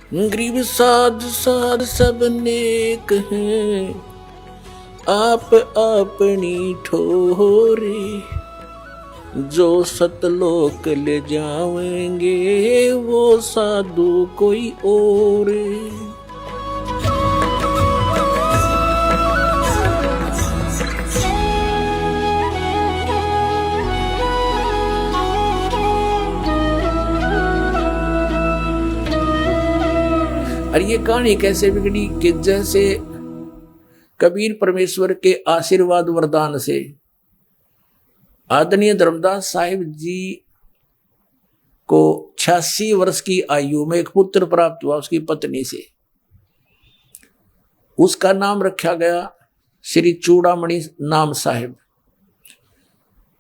गरीब साध साध सब नेक हैं, आप अपनी ठोरे, जो सतलोक ले जाएंगे वो साधु कोई और। और ये कहानी कैसे बिगड़ी कि जैसे कबीर परमेश्वर के आशीर्वाद वरदान से आदरणीय धर्मदास साहिब जी को 86 वर्ष की आयु में एक पुत्र प्राप्त हुआ उसकी पत्नी से। उसका नाम रखा गया श्री चूड़ामणि नाम साहिब।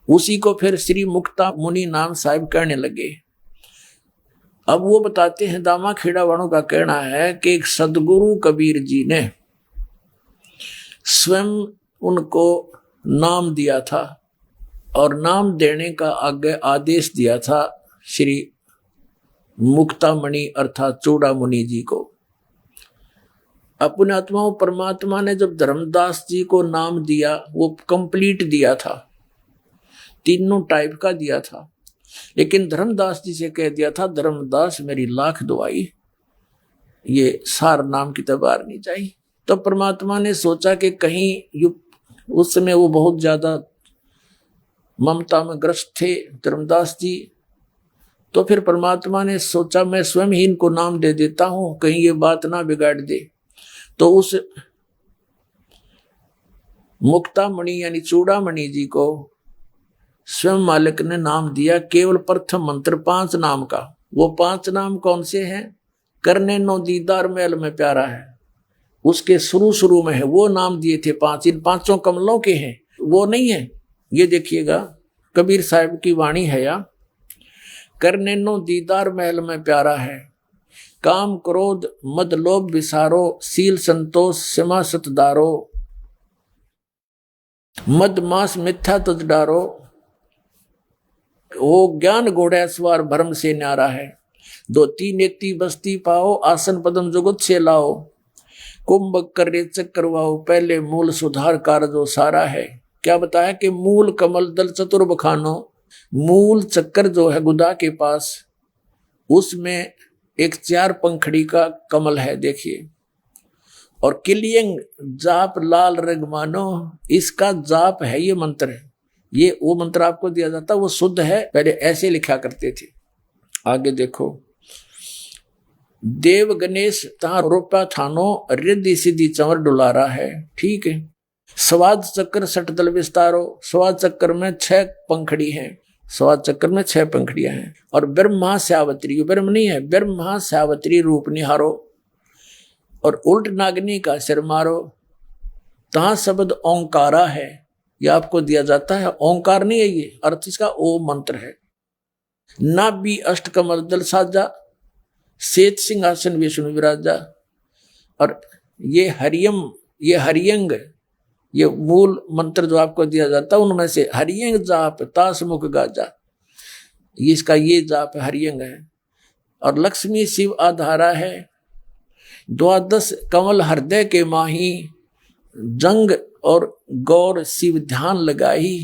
उसी को फिर श्री मुक्ता मुनि नाम साहिब कहने लगे। अब वो बताते हैं, दामा खेड़ा वालों का कहना है कि एक सदगुरु कबीर जी ने स्वयं उनको नाम दिया था और नाम देने का आगे आदेश दिया था श्री मुक्तामणि अर्थात चूड़ामुनि जी को। अपने आत्माओं परमात्मा ने जब धर्मदास जी को नाम दिया वो कंप्लीट दिया था, तीनों टाइप का दिया था, लेकिन धर्मदास जी से कह दिया था धर्मदास मेरी लाख दुआई, ये सार नाम की तबार नहीं चाहिए। तो परमात्मा ने सोचा कि कहीं उस समय वो बहुत ज्यादा ममता में ग्रस्त थे धर्मदास जी, तो फिर परमात्मा ने सोचा मैं स्वयं ही इनको नाम दे देता हूं, कहीं ये बात ना बिगाड़ दे। तो उस मुक्तामणि यानी चूड़ामणि जी को स्वयं मालिक ने नाम दिया केवल प्रथम मंत्र 5 नाम का। वो 5 नाम कौन से हैं? करने नो दीदार मैल में प्यारा है, उसके शुरू में है वो नाम दिए थे 5। इन 5 कमलों के हैं, वो नहीं है। ये देखिएगा कबीर साहिब की वाणी है या करने नो दीदार महल में प्यारा है, काम क्रोध मद लोभ विसारो, सील संतोष सिमा सतदारो, मद मास मिथ्या तज डारो, वो ज्ञान घोड़ा सवार भरम से न्यारा है, 2 नेति बस्ती पाओ, आसन पदम जुगत से लाओ, कुंभ करे चक्रवाओ, पहले मूल सुधार कार्य सारा है। क्या बताया कि मूल कमल दल चतुर बखानो, मूल चक्कर जो है गुदा के पास, उसमें एक 4 पंखड़ी का कमल है देखिए। और किलियंग जाप लाल रगमानो, इसका जाप है ये मंत्र है। ये वो मंत्र आपको दिया जाता वो शुद्ध है, पहले ऐसे लिखा करते थे। आगे देखो, देव गणेश तहां रोपा थानो, रिद्धि सिद्धि चंवर डुलारा है। ठीक है। स्वाद चक्र सठ दल विस्तारो, स्वाद चक्र में 6 पंखड़ी हैं, स्वाद चक्र में 6 पंखड़ियां हैं। और ब्रह्मा श्यावत्री, ब्रह्म नहीं है, ब्रह्मा श्यावत्री रूप निहारो, और उल्ट नागनी का सिर मारो, तहां शब्द ओंकारा है। यह आपको दिया जाता है, ओंकार नहीं है ये, अर्थ इसका ओ मंत्र है। नाभि अष्ट कमल दल साजा, श्वेत सिंहासन विष्णु विराजा। और ये हरियम, ये हरियंग, ये मूल मंत्र जो आपको दिया जाता है उनमें से हरियंग जाप तास मुख गाजा, इसका ये जाप हरियंग है। और लक्ष्मी शिव आधारा है, 12 कमल हृदय के माही, जंग और गौर शिव ध्यान लगाई,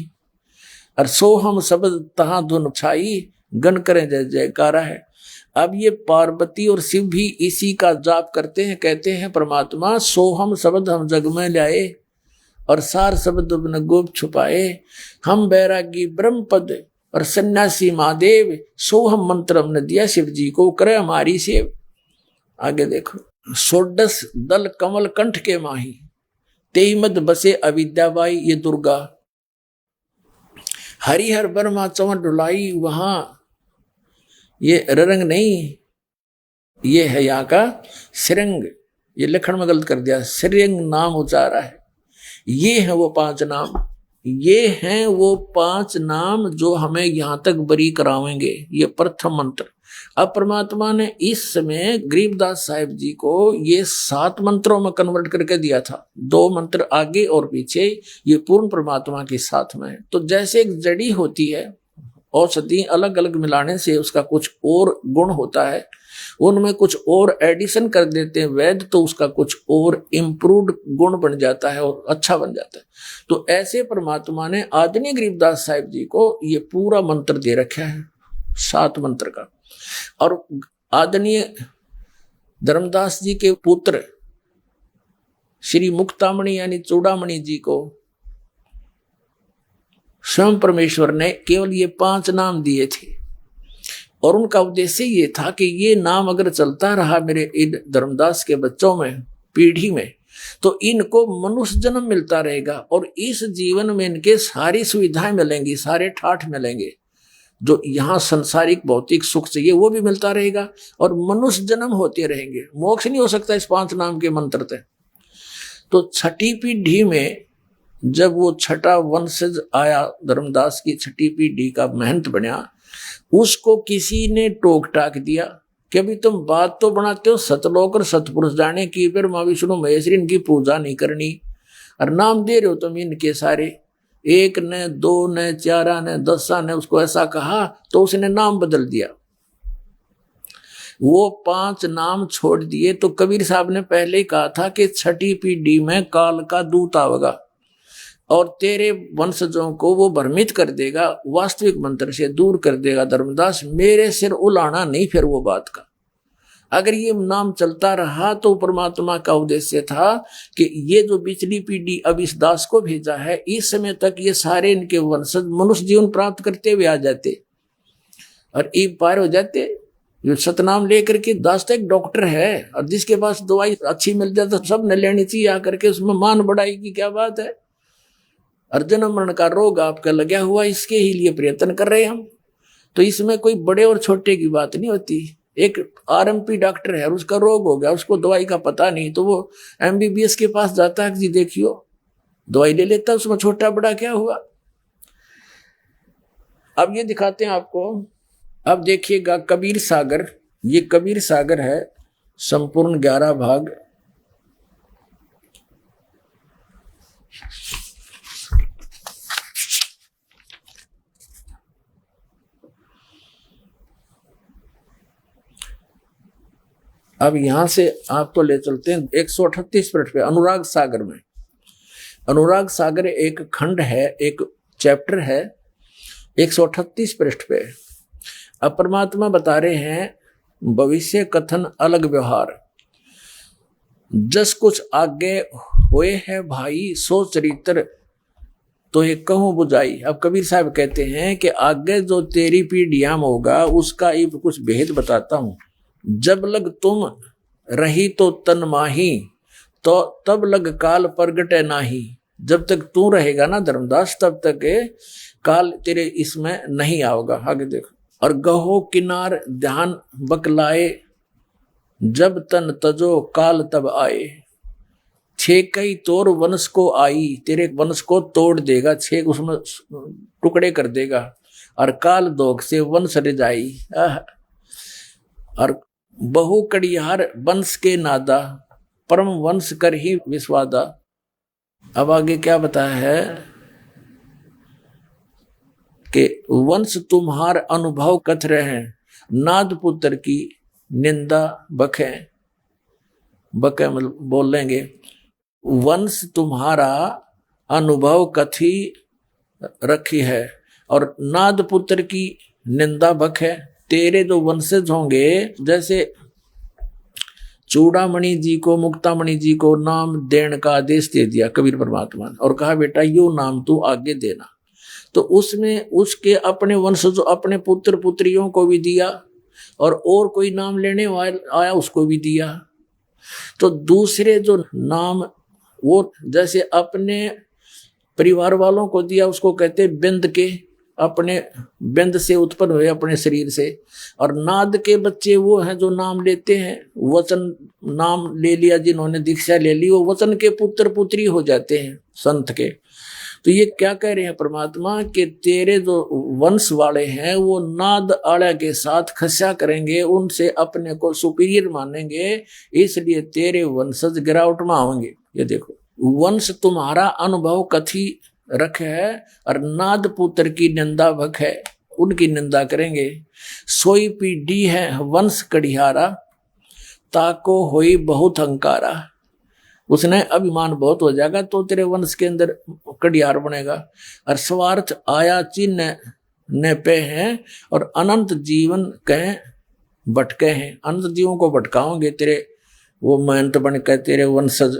और सोहम शब्द तहां धुन छाई, गण करें जय जयकारा है। अब ये पार्वती और शिव भी इसी का जाप करते हैं, कहते हैं परमात्मा सोहम शब्द हम जग में लाए, और सार शब्द बिन गोप छुपाए, हम बैरागी ब्रह्म पद और सन्यासी महादेव, सोहम मंत्र हमने दिया शिव जी को, करे हमारी सेव। आगे देखो, 16 दल कमल कंठ के माही, 23 मद बसे अविद्याबाई, ये दुर्गा। हरिहर ब्रह्मा चंवर डुलाई, वहां ये रंग नहीं, ये है यहाँ का श्रृंग, ये लिखण में गलत कर दिया, श्रृंग नाम उचारा है। ये है वो 5 नाम, ये हैं वो 5 नाम जो हमें यहां तक बरी करावेंगे। ये प्रथम मंत्र। अब परमात्मा ने इस समय गरीबदास साहिब जी को ये 7 मंत्रों में कन्वर्ट करके दिया था, 2 मंत्र आगे और पीछे, ये पूर्ण परमात्मा के साथ में है। तो जैसे एक जड़ी होती है, औषधि अलग अलग मिलाने से उसका कुछ और गुण होता है, उनमें कुछ और एडिशन कर देते हैं वैद्य, तो उसका कुछ और इम्प्रूव्ड गुण बन जाता है और अच्छा बन जाता है। तो ऐसे परमात्मा ने आदरणीय गरीबदास साहिब जी को ये पूरा मंत्र दे रखा है 7 मंत्र का। और आदरणीय धर्मदास जी के पुत्र श्री मुक्तामणि यानी चूड़ामणि जी को स्वयं परमेश्वर ने केवल ये 5 नाम दिए थे, और उनका उद्देश्य ये था कि ये नाम अगर चलता रहा मेरे इन धर्मदास के बच्चों में, पीढ़ी में, तो इनको मनुष्य जन्म मिलता रहेगा और इस जीवन में इनके सारी सुविधाएं मिलेंगी, सारे ठाठ मिलेंगे। जो यहाँ संसारिक भौतिक सुख चाहिए वो भी मिलता रहेगा और मनुष्य जन्म होते रहेंगे। मोक्ष नहीं हो सकता इस 5 नाम के मंत्र से। तो छठी पीढ़ी में जब वो छठा वंशज आया, धर्मदास की छठी पीढ़ी का महंत बना, उसको किसी ने टोक टाक दिया कि अभी तुम बात तो बनाते हो सतलोक और सतपुरुष जाने की, फिर माँ विष्णु महेश्वरी इनकी पूजा नहीं करनी, और नाम दे रहे हो तुम इनके सारे, 1 ने 2 ने 4 ने 10 ने उसको ऐसा कहा, तो उसने नाम बदल दिया। वो 5 नाम छोड़ दिए। तो कबीर साहब ने पहले ही कहा था कि छठी पीढ़ी में काल का दूत आवेगा और तेरे वंशजों को वो भ्रमित कर देगा, वास्तविक मंत्र से दूर कर देगा। धर्मदास मेरे सिर उलाना नहीं फिर वो बात का। अगर ये नाम चलता रहा तो परमात्मा का उद्देश्य था कि ये जो पिछली पीढ़ी अब इस दास को भेजा है, इस समय तक ये सारे इनके वंशज मनुष्य जीवन प्राप्त करते हुए आ जाते और ईब पार हो जाते। जो सतनाम लेकर के दास तो एक डॉक्टर है, और जिसके पास दवाई अच्छी मिल जाए तो सब न लेनी चाहिए आकर के, उसमें मान बढ़ाई की क्या बात है। और जन्म मरण का रोग आपका लगा हुआ, इसके ही लिए प्रयत्न कर रहे हैं हम। तो इसमें कोई बड़े और छोटे की बात नहीं होती। एक आरएमपी डॉक्टर है, उसका रोग हो गया, उसको दवाई का पता नहीं, तो वो एमबीबीएस के पास जाता है, जी देखियो दवाई ले लेता, उसमें छोटा बड़ा क्या हुआ। अब ये दिखाते हैं आपको। अब देखिएगा कबीर सागर, ये कबीर सागर है, संपूर्ण 11 भाग। अब यहां से आपको ले चलते हैं 138 पृष्ठ पे, अनुराग सागर में। अनुराग सागर एक खंड है, एक चैप्टर है, 138 पृष्ठ पे। अब परमात्मा बता रहे हैं भविष्य कथन अलग व्यवहार, जस कुछ आगे हुए है भाई सो चरित्र तो ये कहूं बुझाई। अब कबीर साहब कहते हैं कि आगे जो तेरी पीढ़ियां में होगा उसका एक कुछ भेद बताता हूं। जब लग तुम रही तो तन माही, तो तब लग काल प्रगटे नाही। जब तक तू रहेगा ना धर्मदास, तब तक काल तेरे इसमें नहीं आओगा। आगे देखो। और गहो किनार ध्यान बकलाए, जब तन तजो काल तब आए। 6 कई तोर वंश को आई, तेरे वंश को तोड़ देगा, 6 उसमें टुकड़े कर देगा। और काल दोग से वंश रिजाई। और बहु कड़ियार वंश के नादा, परम वंश कर ही विस्वादा। अब आगे क्या बताया है कि वंश तुम्हार अनुभव कथ रहे, नाद पुत्र की निंदा बखे। बखे मतलब बोल लेंगे, वंश तुम्हारा अनुभव कथी रखी है और नाद पुत्र की निंदा बखे। तेरे जो वंशज होंगे, जैसे चूड़ामणि जी को, मुक्तामणि जी को नाम देने का आदेश दे दिया कबीर परमात्मा ने और कहा बेटा यो नाम तू आगे देना, तो उसमें उसके अपने वंशज अपने पुत्र पुत्रियों को भी दिया और कोई नाम लेने वाला आया उसको भी दिया। तो दूसरे जो नाम वो जैसे अपने परिवार वालों को दिया उसको कहते बिंद के, अपने बिंद से उत्पन्न हुए अपने शरीर से। और नाद के बच्चे वो हैं जो नाम लेते हैं, वचन नाम ले लिया, जिन्होंने दीक्षा ले ली वो वचन के पुत्र पुत्री हो जाते हैं संत के। तो ये क्या कह रहे हैं परमात्मा कि तेरे जो वंश वाले हैं वो नाद आड़ा के साथ खस्या करेंगे, उनसे अपने को सुपीरियर मानेंगे, इसलिए तेरे वंशज गिरावट में आएंगे। ये देखो, वंश तुम्हारा अनुभव कथी रख है और नाद पुत्र की निंदा भख है। उनकी निंदा करेंगे। सोई पीढ़ी है वंश कढ़ियारा, ताको होई बहुत हंकारा। उसने अभिमान बहुत हो जाएगा तो तेरे वंश के अंदर कड़ियार बनेगा। और स्वार्थ आया चिन्ह न पे हैं और अनंत जीवन कह भटके हैं। अनंत जीवों को भटकाओगे तेरे वो महंत बन के तेरे वंशज।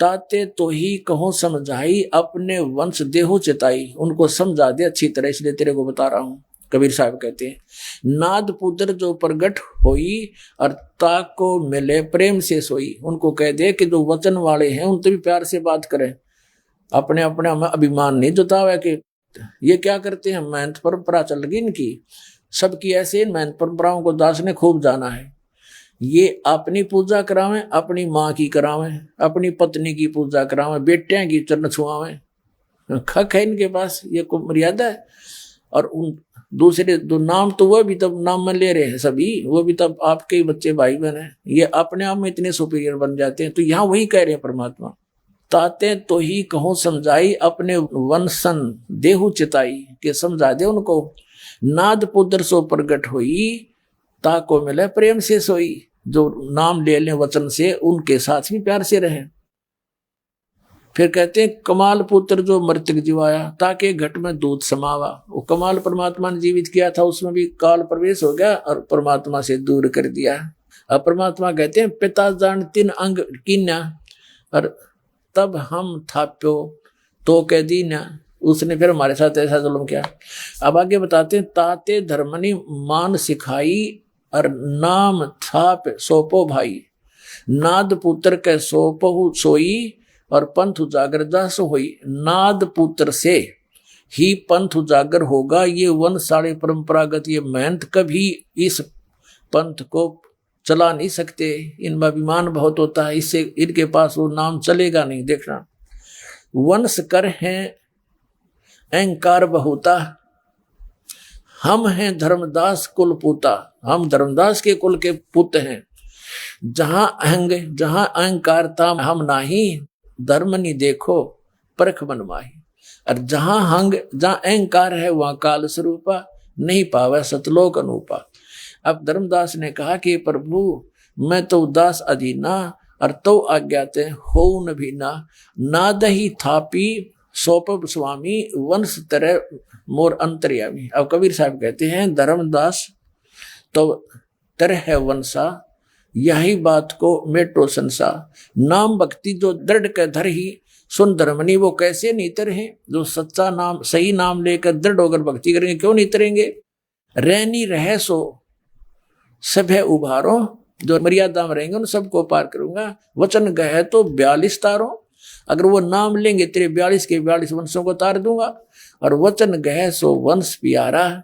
ताते तो ही कहो समझाई अपने वंश देहो चिताई। उनको समझा दे अच्छी तरह इसलिए तेरे को बता रहा हूं। कबीर साहब कहते हैं नाद पुत्र जो प्रगट होई और ताक को मिले प्रेम से सोई। उनको कह दे कि जो वचन वाले हैं उनसे भी प्यार से बात करें, अपने अपने हमें अभिमान नहीं जतावे कि ये क्या करते हैं। महंत परंपरा चल गई इनकी सबकी, ऐसे महंत परंपराओं को दास ने खूब जाना है। ये अपनी पूजा करावें, अपनी माँ की करावें, अपनी पत्नी की पूजा करावें, बेटियां की चरण छुआवें। खक है इनके पास, ये को मर्यादा है। और उन दूसरे दो नाम तो वो भी तब नाम में ले रहे हैं सभी, वो भी तब आपके ही बच्चे भाई बहन हैं। ये अपने आप में इतने सुपीरियर बन जाते हैं। तो यहाँ वही कह रहे हैं परमात्मा, ताते तो ही कहो समझाई अपने वंशन देहु चिताई, के समझा दे उनको। नाद पुत्र सो प्रगट होई ताको मिले प्रेम से सोई। जो नाम ले लें वचन से उनके साथ भी प्यार से रहें। फिर कहते हैं कमाल पुत्र जो मृतक जीवाया ताकि घट में दूध समावा। वो कमाल परमात्मा ने जीवित किया था, उसमें भी काल प्रवेश हो गया और परमात्मा से दूर कर दिया। अब परमात्मा कहते हैं पिता जान तीन अंग कीन्या और तब हम थाप्यो तो कह दीना। उसने फिर हमारे साथ ऐसा जुल्म किया। अब आगे बताते हैं ताते धर्मनी मान सिखाई और नाम थाप सोपो भाई। नाद पुत्र के सोपहु सोई और पंथ उजागर दास होई। नाद पुत्र से ही पंथ उजागर होगा। ये वंशाली परंपरागत ये महंत कभी इस पंथ को चला नहीं सकते। इनमें अभिमान बहुत होता है, इससे इनके पास वो नाम चलेगा नहीं। देखना वंश कर हैं अहंकार बहुता, हम हैं धर्मदास कुल पूता। हम धर्मदास के कुल के पुत्र हैं। जहां अहंकार था हम नाही, धर्म नहीं देखो परख मनमाही। और जहां अहंकार है वहां काल स्वरूपा, नहीं पावे सतलोक अनूपा। अब धर्मदास ने कहा कि प्रभु मैं तो दास अधीना और तो आज्ञाते हो न भी ना दही थापी सौपब स्वामी वंश तरह मोर अंतर्यामी। अब कबीर साहब कहते हैं धर्मदास तो तरह है वंशा, यही बात को मेटो संसा। नाम भक्ति जो दृढ़ के धर ही सुन धर्मनी वो कैसे नहीं तरे। जो सच्चा नाम सही नाम लेकर दृढ़ होकर भक्ति करेंगे क्यों नहीं तरेंगे। रहनी रहे सो सभे उभारो, जो मर्यादा में रहेंगे उन सबको पार करूंगा। वचन गहे तो 42 तारो, अगर वो नाम लेंगे तेरे 42 के 42 वंशों को तार दूंगा। और वचन गहे सो वंश प्यारा,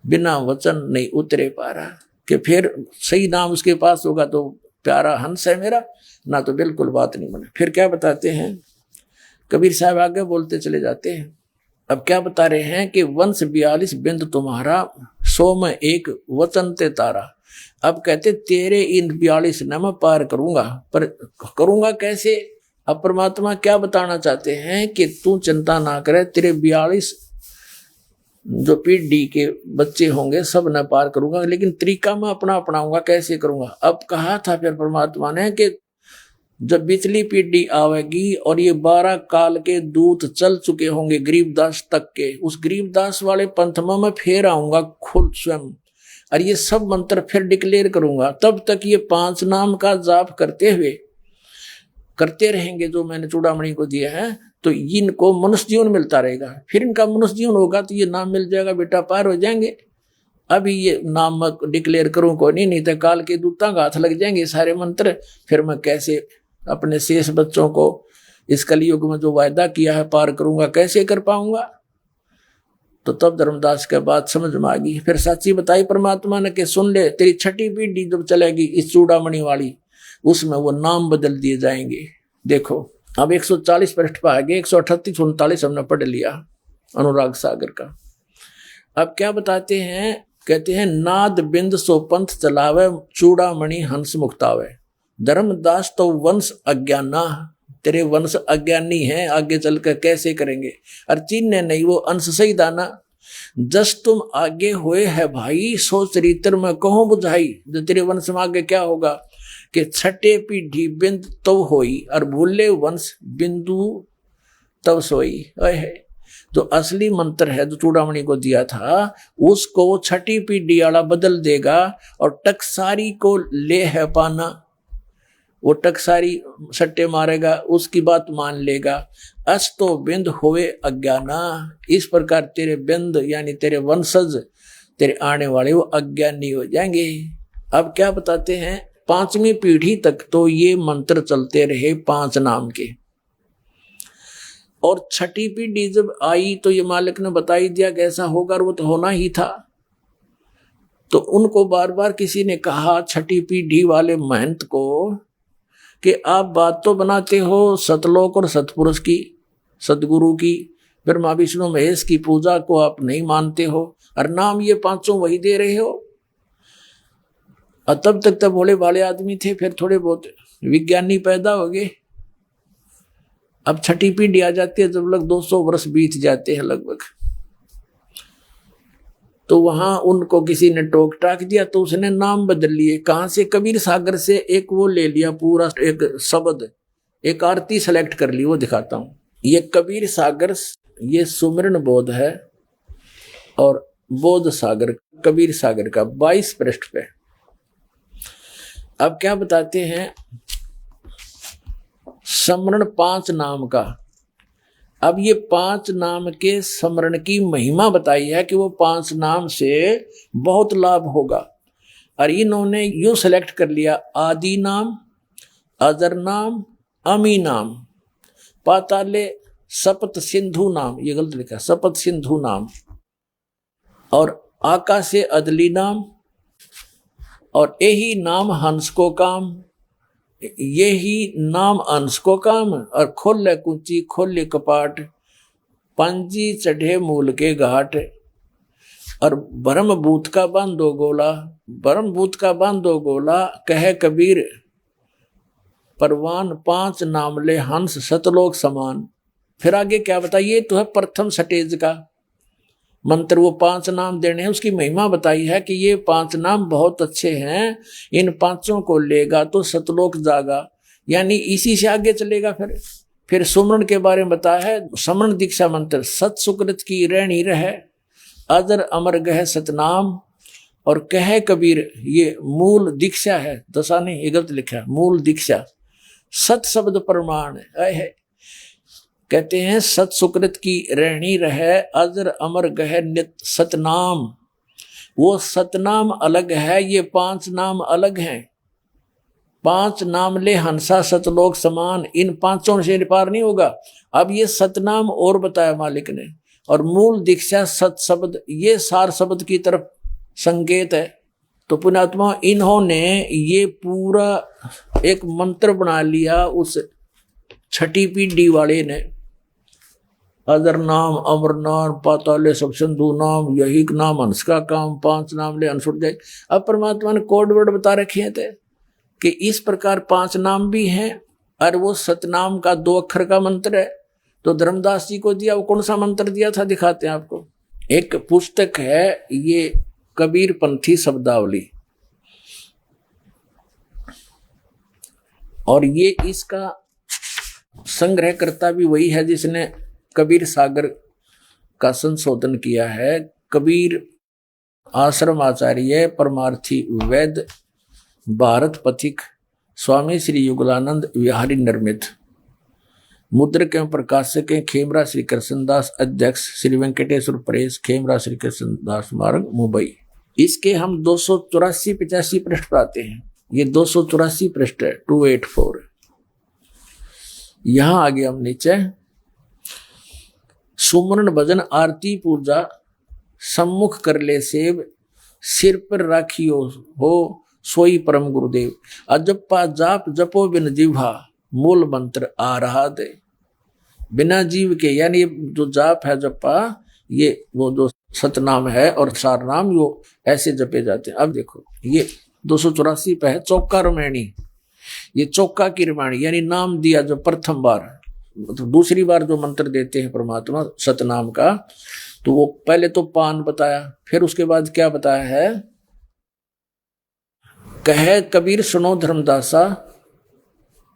बिना वचन नहीं उतरे पारा। कि फिर सही नाम उसके पास होगा तो प्यारा हंस है मेरा, ना तो बिल्कुल बात नहीं बने। फिर क्या बताते हैं कबीर साहब आगे बोलते चले जाते हैं। अब क्या बता रहे हैं कि वंश 42 बिंद तुम्हारा, 100 में एक वचन ते तारा। अब कहते तेरे इन 42 न मैं पार करूंगा, पर करूंगा कैसे। अब परमात्मा क्या बताना चाहते हैं कि तू चिंता ना करे, तेरे 42 जो पीढ़ी के बच्चे होंगे सब न पार करूंगा, लेकिन तरीका मैं अपना अपनाऊंगा। कैसे करूंगा। अब कहा था फिर परमात्मा ने कि जब बिचली पीढ़ी आवेगी और ये 12 काल के दूत चल चुके होंगे गरीबदास तक के, उस गरीबदास वाले पंथ में मैं फिर आऊंगा खुद स्वयं, और ये सब मंत्र फिर डिक्लेयर करूंगा। तब तक ये 5 नाम का जाप करते रहेंगे जो मैंने चूड़ामणि को दिया है, तो इनको मनुष्य जीवन मिलता रहेगा। फिर इनका मनुष्य जीवन होगा तो ये नाम मिल जाएगा, बेटा पार हो जाएंगे। अभी ये नाम मैं डिक्लेयर करूं को नहीं तो काल के दूतां का हाथ लग जाएंगे सारे मंत्र। फिर मैं कैसे अपने शेष बच्चों को इस कलयुग में जो वायदा किया है पार करूंगा, कैसे कर पाऊंगा। तो तब धर्मदास के बात समझ में आ गई। फिर सच्ची बताई परमात्मा ने कि सुन ले, तेरी 6ठी पीढ़ी जब चलेगी इस चूड़ामणि वाली, उसमें वो नाम बदल दिए जाएंगे। देखो अब 140 पृष्ठ पर आगे 138-139 हमने पढ़ लिया अनुराग सागर का। अब क्या बताते हैं, कहते हैं नाद बिंद सो पंथ चलावे, चूड़ामणि हंस मुक्तावे। धर्मदास तो वंश अज्ञाना, तेरे वंश अज्ञानी है, आगे चलकर कैसे करेंगे। और चीन ने नहीं वो अंश सही दाना, जस तुम आगे हुए है भाई, सो चरित्र में कहूं बुझाई। जो तेरे वंश में आगे क्या होगा कि छठे पीढ़ी बिंद तो होई, और भूले वंश बिंदु तब सोई। जो असली मंत्र है जो चूड़ामणि को दिया था, उसको वो छठी पीढ़ी वाला बदल देगा, और टकसारी को ले है पाना, वो टकसारी सट्टे मारेगा, उसकी बात मान लेगा। अस तो बिंद होवे अज्ञाना, इस प्रकार तेरे बिंद यानी तेरे वंशज, तेरे आने वाले वो अज्ञानी हो जाएंगे। अब क्या बताते हैं, 5वीं पीढ़ी तक तो ये मंत्र चलते रहे 5 नाम के, और छठी पीढ़ी जब आई तो ये मालिक ने बता ही दिया कैसा होगा, और वो तो होना ही था। तो उनको बार बार किसी ने कहा, छठी पीढ़ी वाले महंत को, कि आप बात तो बनाते हो सतलोक और सतपुरुष की, सतगुरु की, ब्रह्मा विष्णु महेश की पूजा को आप नहीं मानते हो, और नाम ये 5 वही दे रहे हो। और तब तक तब भोले भाले आदमी थे, फिर थोड़े बहुत विज्ञानी पैदा हो गए। अब छठी पीढ़ी आ जाती है जब लग 200 वर्ष बीत जाते हैं लगभग, तो वहां उनको किसी ने टोक टाक दिया, तो उसने नाम बदल लिए। कहां से? कबीर सागर से एक वो ले लिया, पूरा एक शब्द, एक आरती सेलेक्ट कर ली, वो दिखाता हूं। ये कबीर सागर, ये सुमरन बोध है, और बोध सागर कबीर सागर का 22 पृष्ठ पे। अब क्या बताते हैं, समरण 5 नाम का। अब ये 5 नाम के समरण की महिमा बताई है कि वो 5 नाम से बहुत लाभ होगा, और इन्होंने यूं सेलेक्ट कर लिया, आदि नाम, अजर नाम, अमी नाम, पाताले सपत सिंधु नाम, ये गलत लिखा, सपत सिंधु नाम, और आकाशे अदली नाम, और यही नाम हंस को काम, यही नाम अंश को काम, और खोले कुंची खोले कपाट, पंजी चढ़े मूल के घाट, और ब्रह्म भूत का बांधो गोला, ब्रह्म भूत का बांधो गोला, कहे कबीर परवान, 5 नाम ले हंस सतलोक समान। फिर आगे क्या बताइए, तो है प्रथम स्टेज का मंत्र, वो 5 नाम देने हैं, उसकी महिमा बताई है कि ये 5 नाम बहुत अच्छे हैं, इन 5 को लेगा तो सतलोक जागा, यानी इसी से आगे चलेगा। फिर सुमरण के बारे में बताया है, समरण दीक्षा मंत्र, सत सुकृत की रहनी रहे, अजर अमर गह सतनाम, और कहे कबीर, ये मूल दीक्षा है, दशा नहीं, ये गलत लिखा, मूल दीक्षा, सत शब्द प्रमाण है। कहते हैं सत सुकृत की रहनी रहे, अजर अमर गह नित सतनाम, वो सतनाम अलग है, ये 5 नाम अलग हैं। 5 नाम ले हंसा सतलोक समान, इन 5 से पार नहीं होगा। अब ये सतनाम और बताया मालिक ने, और मूल दीक्षा सत शब्द, ये सार शब्द की तरफ संकेत है। तो पुण्यात्मा, इन्होंने ये पूरा एक मंत्र बना लिया उस छठी पीढ़ी वाले ने, अदर नाम, अमर नाम, पाताले सब सिंधु नाम, यही नाम हंस का काम, 5 नाम ले हंस उठ जाए। अब परमात्मा ने कोड वर्ड बता रखे थे कि इस प्रकार 5 नाम भी हैं, और वो सतनाम का 2 अक्षर का मंत्र है। तो धर्मदास जी को दिया, वो कौन सा मंत्र दिया था, दिखाते हैं आपको। एक पुस्तक है, ये कबीर पंथी शब्दावली, और ये इसका संग्रहकर्ता भी वही है जिसने कबीर सागर का संशोधन किया है। कबीर आश्रम आचार्य परमार्थी वैद्य भारत पथिक स्वामी श्री युगलानंद विहारी निर्मित, मुद्रक एवं प्रकाशक खेमरा श्री कृष्णदास, अध्यक्ष श्री वेंकटेश्वर प्रेस, खेमरा श्री कृष्णदास मार्ग, मुंबई। इसके हम 284-85 पृष्ठ पर आते हैं। ये 284 पृष्ठ है, 284। यहां आगे हम नीचे, सुमरण भजन आरती पूजा सम्मुख कर ले सेव, सिर पर राखियो हो सोई परम गुरुदेव। अजप्पा जाप जपो बिन जिह्वा, मूल मंत्र आ रहा दे। बिना जीव के, यानी जो जाप है जप्पा, ये वो जो सतनाम है और सार नाम, वो ऐसे जपे जाते हैं। अब देखो, ये 284 पे है, चौका रमैणी, ये चौका की रमैणी, यानी नाम दिया जो प्रथम बार, तो दूसरी बार जो मंत्र देते हैं परमात्मा सतनाम का, तो वो पहले तो पान बताया, फिर उसके बाद क्या बताया है, कहे कबीर सुनो धर्मदासा,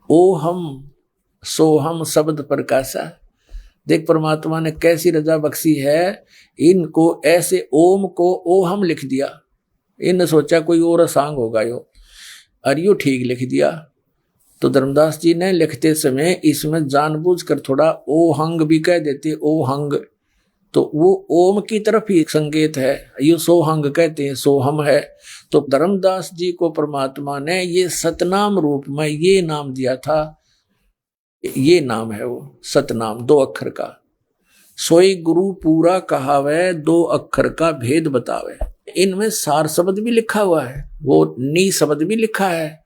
ओ हम सो हम शब्द प्रकाशा। देख परमात्मा ने कैसी रजा बख्शी है, इनको ऐसे ओम को ओ हम लिख दिया। इनने सोचा कोई और सांग होगा यो, और यो ठीक लिख दिया। तो धर्मदास जी ने लिखते समय इसमें जानबूझकर थोड़ा ओ हंग भी कह देते, ओ हंग, तो वो ओम की तरफ ही संकेत है, ये सोहंग कहते हैं, सोहम है। तो धर्मदास जी को परमात्मा ने ये सतनाम रूप में ये नाम दिया था, ये नाम है वो सतनाम, 2 अक्षर का। सोई गुरु पूरा कहावे, 2 अक्षर का भेद बतावे। इनमें सार शब्द भी लिखा हुआ है, वो नी शब्द भी लिखा है।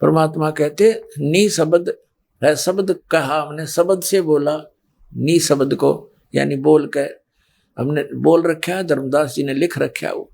परमात्मा कहते नी शब्द है, शब्द कहा हमने, शब्द से बोला, नी शब्द को यानी बोल के हमने बोल रखा है, धर्मदास जी ने लिख रखा है वो।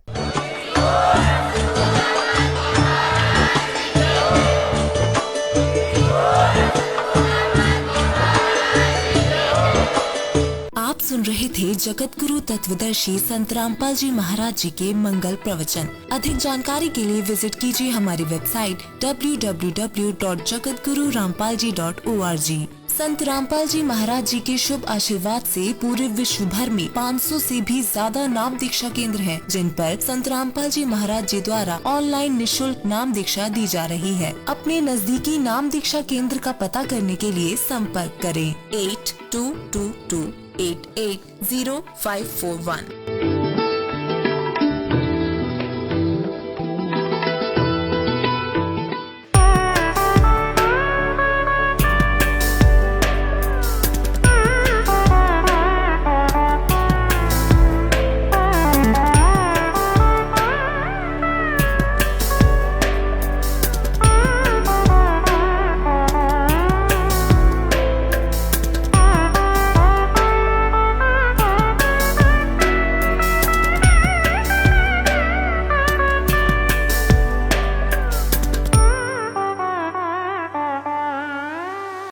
आप सुन रहे थे जगत गुरु तत्वदर्शी संत रामपाल जी महाराज जी के मंगल प्रवचन। अधिक जानकारी के लिए विजिट कीजिए हमारी वेबसाइट www.jagatgururampalji.org। संत रामपाल जी महाराज जी के शुभ आशीर्वाद से पूरे विश्व भर में 500 से भी ज्यादा नाम दीक्षा केंद्र हैं, जिन पर संत रामपाल जी महाराज जी द्वारा ऑनलाइन निशुल्क नाम दीक्षा दी जा रही है। अपने नजदीकी नाम दीक्षा केंद्र का पता करने के लिए संपर्क करें 8222880541।